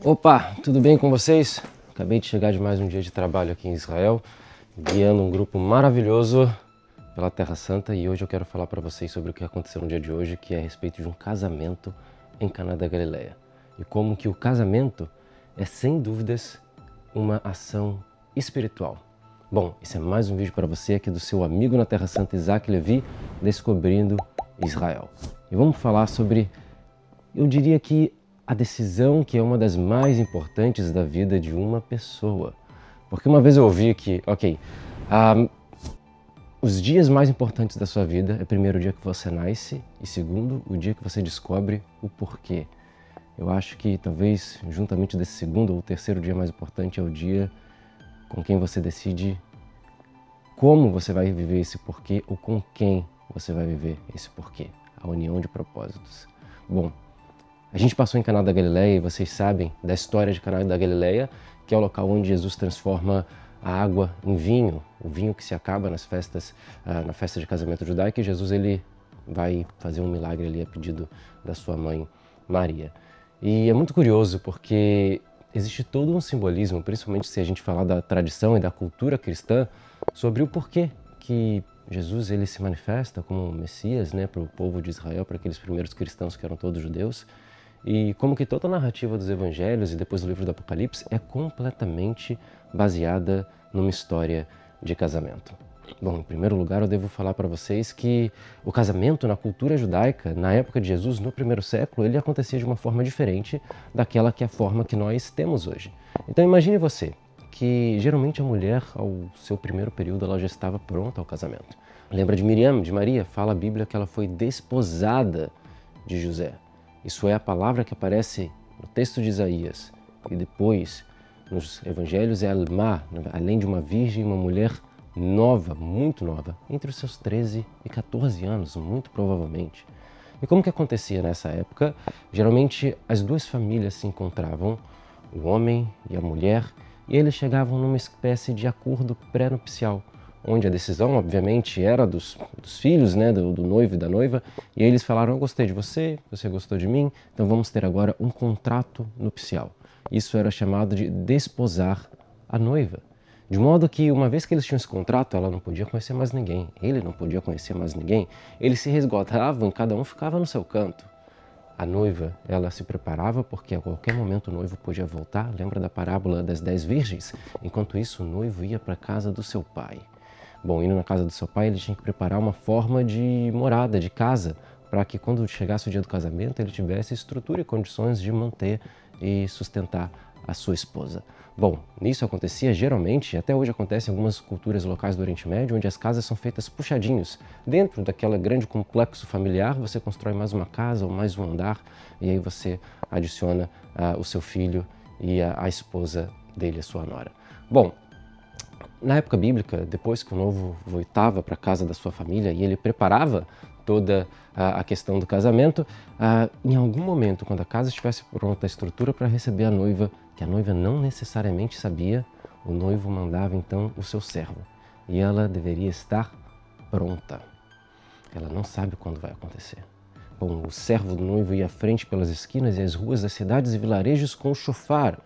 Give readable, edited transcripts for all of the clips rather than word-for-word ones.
Opa, tudo bem com vocês? Acabei de chegar de mais um dia de trabalho aqui em Israel, guiando um grupo maravilhoso pela Terra Santa, e hoje eu quero falar para vocês sobre o que aconteceu no dia de hoje, que é a respeito de um casamento em Caná da Galileia. E como que o casamento é, sem dúvidas, uma ação espiritual. Bom, esse é mais um vídeo para você aqui do seu amigo na Terra Santa, Isaac Levi, descobrindo Israel. E vamos falar sobre, eu diria que a decisão que é uma das mais importantes da vida de uma pessoa. Porque uma vez eu ouvi que, os dias mais importantes da sua vida é primeiro o dia que você nasce e segundo, o dia que você descobre o porquê. Eu acho que talvez, juntamente desse segundo ou terceiro dia mais importante, é o dia com quem você decide como você vai viver esse porquê ou com quem você vai viver esse porquê. A união de propósitos. Bom, a gente passou em Caná da Galileia e vocês sabem da história de Caná da Galileia, que é o local onde Jesus transforma a água em vinho, o vinho que se acaba nas festas, na festa de casamento judaico, e Jesus ele vai fazer um milagre ali a pedido da sua mãe Maria. E é muito curioso porque existe todo um simbolismo, principalmente se a gente falar da tradição e da cultura cristã, sobre o porquê que Jesus ele se manifesta como Messias, né, para o povo de Israel, para aqueles primeiros cristãos que eram todos judeus. E como que toda a narrativa dos evangelhos e depois do livro do Apocalipse é completamente baseada numa história de casamento. Bom, em primeiro lugar eu devo falar para vocês que o casamento na cultura judaica, na época de Jesus, no primeiro século, ele acontecia de uma forma diferente daquela que é a forma que nós temos hoje. Então imagine você, que geralmente a mulher, ao seu primeiro período, ela já estava pronta ao casamento. Lembra de Miriam, de Maria? Fala a Bíblia que ela foi desposada de José. Isso é a palavra que aparece no texto de Isaías. E depois, nos evangelhos, é Alma, além de uma virgem, uma mulher nova, muito nova, entre os seus 13 e 14 anos, muito provavelmente. E como que acontecia nessa época? Geralmente, as duas famílias se encontravam, o homem e a mulher, e eles chegavam numa espécie de acordo pré-nupcial, onde a decisão, obviamente, era dos filhos, né, do noivo e da noiva, e eles falaram, eu gostei de você, você gostou de mim, então vamos ter agora um contrato nupcial. Isso era chamado de desposar a noiva. De modo que, uma vez que eles tinham esse contrato, ela não podia conhecer mais ninguém, ele não podia conhecer mais ninguém, eles se resguardavam e cada um ficava no seu canto. A noiva, ela se preparava porque a qualquer momento o noivo podia voltar, lembra da parábola das 10 virgens? Enquanto isso, o noivo ia para a casa do seu pai. Bom, indo na casa do seu pai, ele tinha que preparar uma forma de morada, de casa, para que quando chegasse o dia do casamento, ele tivesse estrutura e condições de manter e sustentar a sua esposa. Bom, isso acontecia geralmente, até hoje acontece em algumas culturas locais do Oriente Médio, onde as casas são feitas puxadinhos. Dentro daquele grande complexo familiar, você constrói mais uma casa ou mais um andar, e aí você adiciona o seu filho e a esposa dele, a sua nora. Bom, na época bíblica, depois que o noivo voltava para a casa da sua família e ele preparava toda a questão do casamento, em algum momento, quando a casa estivesse pronta, a estrutura para receber a noiva, que a noiva não necessariamente sabia, o noivo mandava então o seu servo. E ela deveria estar pronta. Ela não sabe quando vai acontecer. Bom, o servo do noivo ia à frente pelas esquinas e as ruas das cidades e vilarejos com o chofar,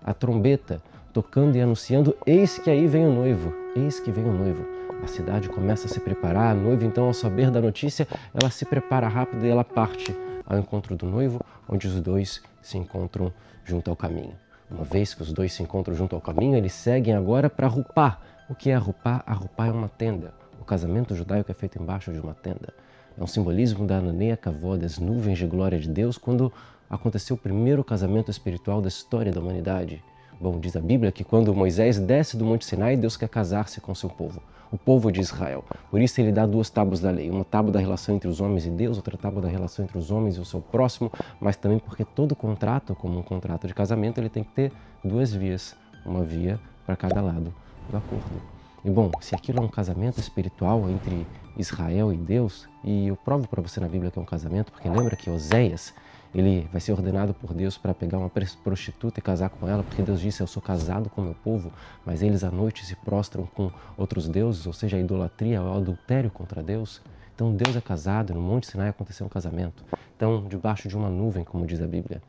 a trombeta, tocando e anunciando, eis que aí vem o noivo, eis que vem o noivo. A cidade começa a se preparar, a noiva então ao saber da notícia, ela se prepara rápido e ela parte ao encontro do noivo, onde os dois se encontram junto ao caminho. Uma vez que os dois se encontram junto ao caminho, eles seguem agora para Rupá. O que é a Rupá? A Rupá é uma tenda. O casamento judaico é feito embaixo de uma tenda. É um simbolismo da Ananeia Kavod, das nuvens de glória de Deus, quando aconteceu o primeiro casamento espiritual da história da humanidade. Bom, diz a Bíblia que quando Moisés desce do Monte Sinai, Deus quer casar-se com seu povo, o povo de Israel. Por isso ele dá duas tábuas da lei, uma tábua da relação entre os homens e Deus, outra tábua da relação entre os homens e o seu próximo, mas também porque todo contrato, como um contrato de casamento, ele tem que ter duas vias, uma via para cada lado do acordo. E bom, se aquilo é um casamento espiritual entre Israel e Deus, e eu provo para você na Bíblia que é um casamento, porque lembra que Oséias, ele vai ser ordenado por Deus para pegar uma prostituta e casar com ela, porque Deus disse, eu sou casado com meu povo, mas eles à noite se prostram com outros deuses, ou seja, a idolatria, o adultério contra Deus. Então Deus é casado e no Monte Sinai aconteceu um casamento. Então, debaixo de uma nuvem, como diz a Bíblia.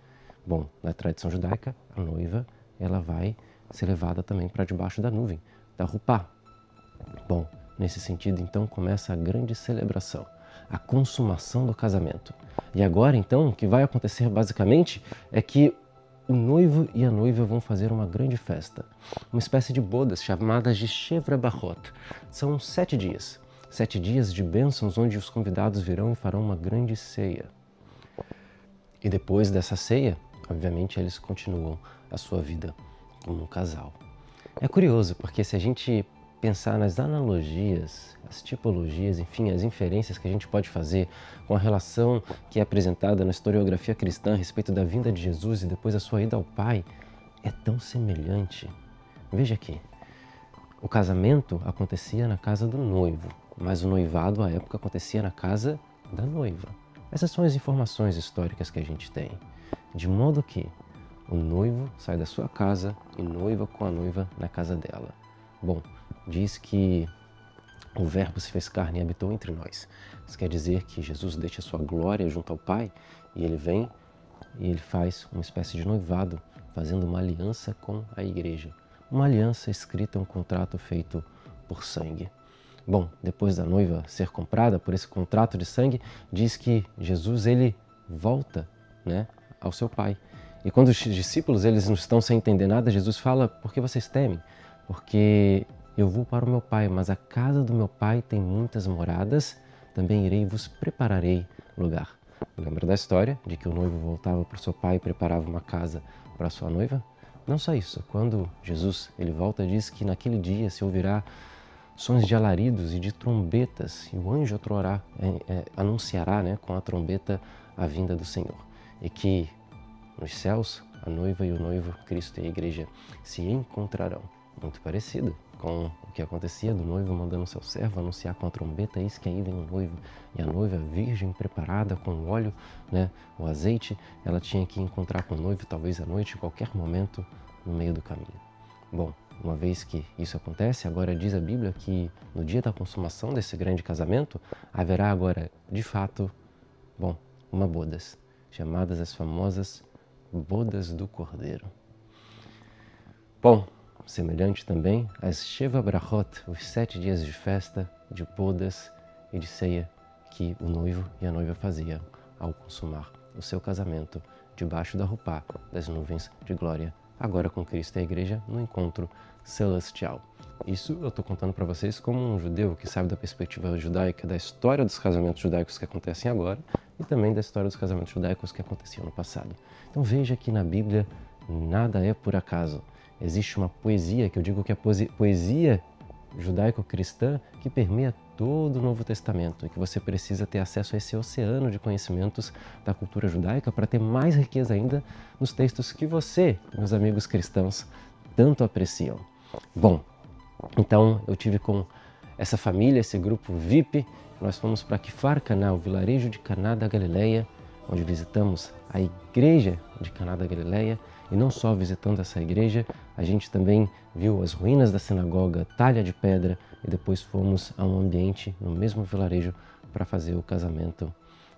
Bom, na tradição judaica, a noiva ela vai ser levada também para debaixo da nuvem, da Rupá. Bom, nesse sentido, então, começa a grande celebração, a consumação do casamento. E agora, então, o que vai acontecer basicamente é que o noivo e a noiva vão fazer uma grande festa, uma espécie de bodas chamadas de Shevra Barot. São 7 dias, 7 dias de bênçãos onde os convidados virão e farão uma grande ceia. E depois dessa ceia, obviamente, eles continuam a sua vida como um casal. É curioso, porque se a gente pensar nas analogias, as tipologias, enfim, as inferências que a gente pode fazer com a relação que é apresentada na historiografia cristã a respeito da vinda de Jesus e depois a sua ida ao Pai, é tão semelhante. Veja aqui, o casamento acontecia na casa do noivo, mas o noivado à época acontecia na casa da noiva. Essas são as informações históricas que a gente tem, de modo que o noivo sai da sua casa e noiva com a noiva na casa dela. Bom, diz que o Verbo se fez carne e habitou entre nós. Isso quer dizer que Jesus deixa a sua glória junto ao Pai e ele vem e ele faz uma espécie de noivado, fazendo uma aliança com a igreja. Uma aliança escrita, um contrato feito por sangue. Bom, depois da noiva ser comprada por esse contrato de sangue, diz que Jesus ele volta, ao seu Pai. E quando os discípulos eles não estão sem entender nada, Jesus fala: por que vocês temem? Porque eu vou para o meu Pai, mas a casa do meu Pai tem muitas moradas, também irei e vos prepararei lugar. Lembra da história de que o noivo voltava para o seu pai e preparava uma casa para a sua noiva? Não só isso, quando Jesus ele volta, diz que naquele dia se ouvirá sons de alaridos e de trombetas, e o anjo anunciará com a trombeta a vinda do Senhor. E que nos céus a noiva e o noivo, Cristo e a igreja, se encontrarão. Muito parecido com o que acontecia do noivo mandando seu servo anunciar com a trombeta: eis que aí vem o noivo. E a noiva virgem, preparada com o óleo, o azeite, ela tinha que encontrar com o noivo, talvez à noite, em qualquer momento, no meio do caminho. Bom, uma vez que isso acontece, agora diz a Bíblia que no dia da consumação desse grande casamento, haverá agora, de fato, uma bodas, chamadas as famosas bodas do Cordeiro. Bom, semelhante também às Sheva Brachot, os 7 dias de festa, de bodas e de ceia que o noivo e a noiva faziam ao consumar o seu casamento debaixo da Rupá das nuvens de glória, agora com Cristo e a igreja no encontro celestial. Isso eu estou contando para vocês como um judeu que sabe da perspectiva judaica, da história dos casamentos judaicos que acontecem agora e também da história dos casamentos judaicos que aconteciam no passado. Então veja que na Bíblia nada é por acaso. Existe uma poesia, que eu digo que é a poesia judaico-cristã, que permeia todo o Novo Testamento e que você precisa ter acesso a esse oceano de conhecimentos da cultura judaica para ter mais riqueza ainda nos textos que você, meus amigos cristãos, tanto apreciam. Bom, então eu tive com essa família, esse grupo VIP, nós fomos para Kfar Caná, o vilarejo de Caná da Galileia, onde visitamos a igreja de Caná da Galileia. E não só visitando essa igreja, a gente também viu as ruínas da sinagoga, talha de pedra, e depois fomos a um ambiente no mesmo vilarejo para fazer o casamento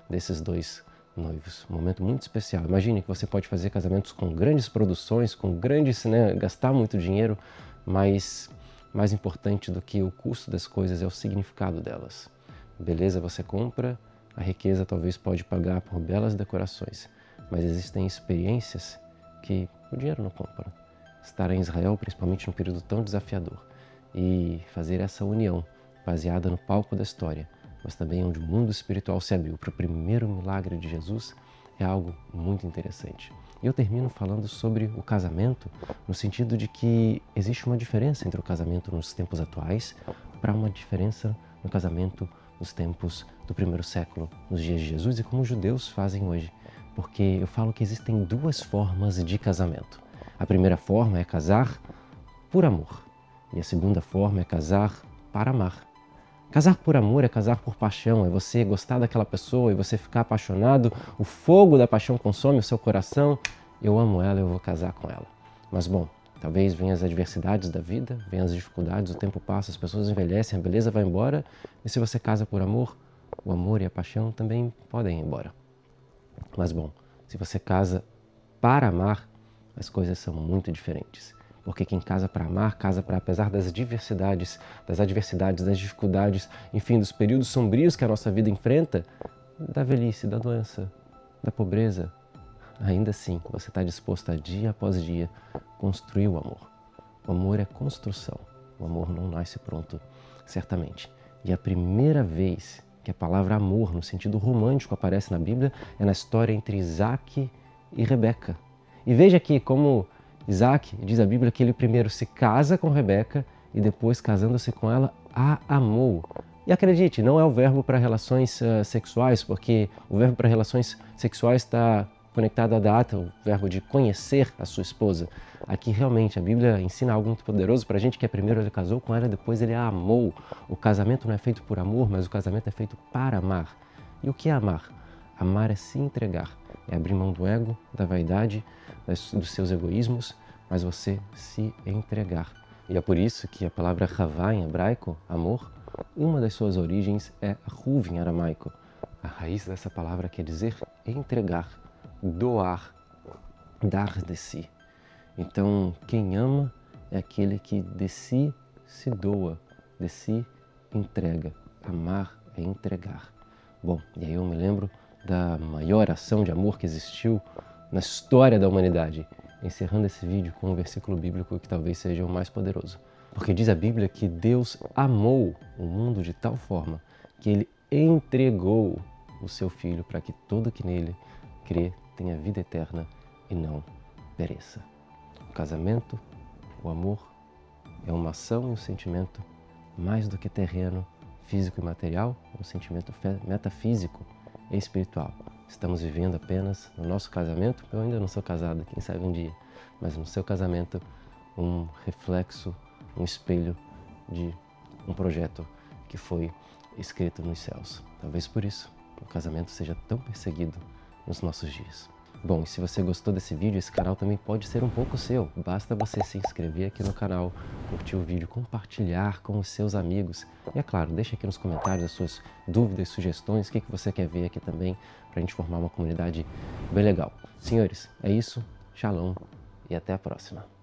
desses dois noivos. Um momento muito especial. Imagine que você pode fazer casamentos com grandes produções, com grandes, gastar muito dinheiro, mas mais importante do que o custo das coisas é o significado delas. Beleza você compra, a riqueza talvez pode pagar por belas decorações, mas existem experiências que o dinheiro não compra. Estar em Israel, principalmente num período tão desafiador, e fazer essa união baseada no palco da história, mas também onde o mundo espiritual se abriu para o primeiro milagre de Jesus, é algo muito interessante. E eu termino falando sobre o casamento, no sentido de que existe uma diferença entre o casamento nos tempos atuais para uma diferença no casamento nos tempos do primeiro século, nos dias de Jesus, e como os judeus fazem hoje. Porque eu falo que existem 2 formas de casamento. A primeira forma é casar por amor. E a segunda forma é casar para amar. Casar por amor é casar por paixão, é você gostar daquela pessoa e você ficar apaixonado, o fogo da paixão consome o seu coração, eu amo ela, eu vou casar com ela. Mas bom, talvez venham as adversidades da vida, venham as dificuldades, o tempo passa, as pessoas envelhecem, a beleza vai embora, e se você casa por amor, o amor e a paixão também podem ir embora. Mas bom, se você casa para amar, as coisas são muito diferentes. Porque quem casa para amar, casa para, apesar das diversidades, das adversidades, das dificuldades, enfim, dos períodos sombrios que a nossa vida enfrenta, da velhice, da doença, da pobreza, ainda assim você está disposto a dia após dia construir o amor. O amor é construção, o amor não nasce pronto, certamente. E a primeira vez que a palavra amor, no sentido romântico, aparece na Bíblia é na história entre Isaac e Rebeca. E veja aqui como Isaac, diz a Bíblia, que ele primeiro se casa com Rebeca e depois, casando-se com ela, a amou. E acredite, não é o verbo para relações sexuais, porque o verbo para relações sexuais está conectado à data, o verbo de conhecer a sua esposa. Aqui realmente a Bíblia ensina algo muito poderoso para a gente, que é primeiro ele casou com ela, depois ele a amou. O casamento não é feito por amor, mas o casamento é feito para amar. E o que é amar? Amar é se entregar, é abrir mão do ego, da vaidade, dos seus egoísmos, mas você se entregar. E é por isso que a palavra Havá em hebraico, amor, uma das suas origens é Ruv em aramaico. A raiz dessa palavra quer dizer entregar, doar, dar de si. Então, quem ama é aquele que de si se doa, de si entrega. Amar é entregar. Bom, e aí eu me lembro da maior ação de amor que existiu na história da humanidade, encerrando esse vídeo com um versículo bíblico que talvez seja o mais poderoso. Porque diz a Bíblia que Deus amou o mundo de tal forma que Ele entregou o seu Filho para que todo que nele crê tenha vida eterna e não pereça. O casamento, o amor, é uma ação e um sentimento mais do que terreno, físico e material, é um sentimento metafísico e espiritual. Estamos vivendo apenas no nosso casamento, eu ainda não sou casado, quem sabe um dia, mas no seu casamento, um reflexo, um espelho de um projeto que foi escrito nos céus. Talvez por isso o casamento seja tão perseguido nos nossos dias. Bom, e se você gostou desse vídeo, esse canal também pode ser um pouco seu. Basta você se inscrever aqui no canal, curtir o vídeo, compartilhar com os seus amigos. E é claro, deixa aqui nos comentários as suas dúvidas, sugestões, o que você quer ver aqui também, para a gente formar uma comunidade bem legal. Senhores, é isso. Shalom e até a próxima.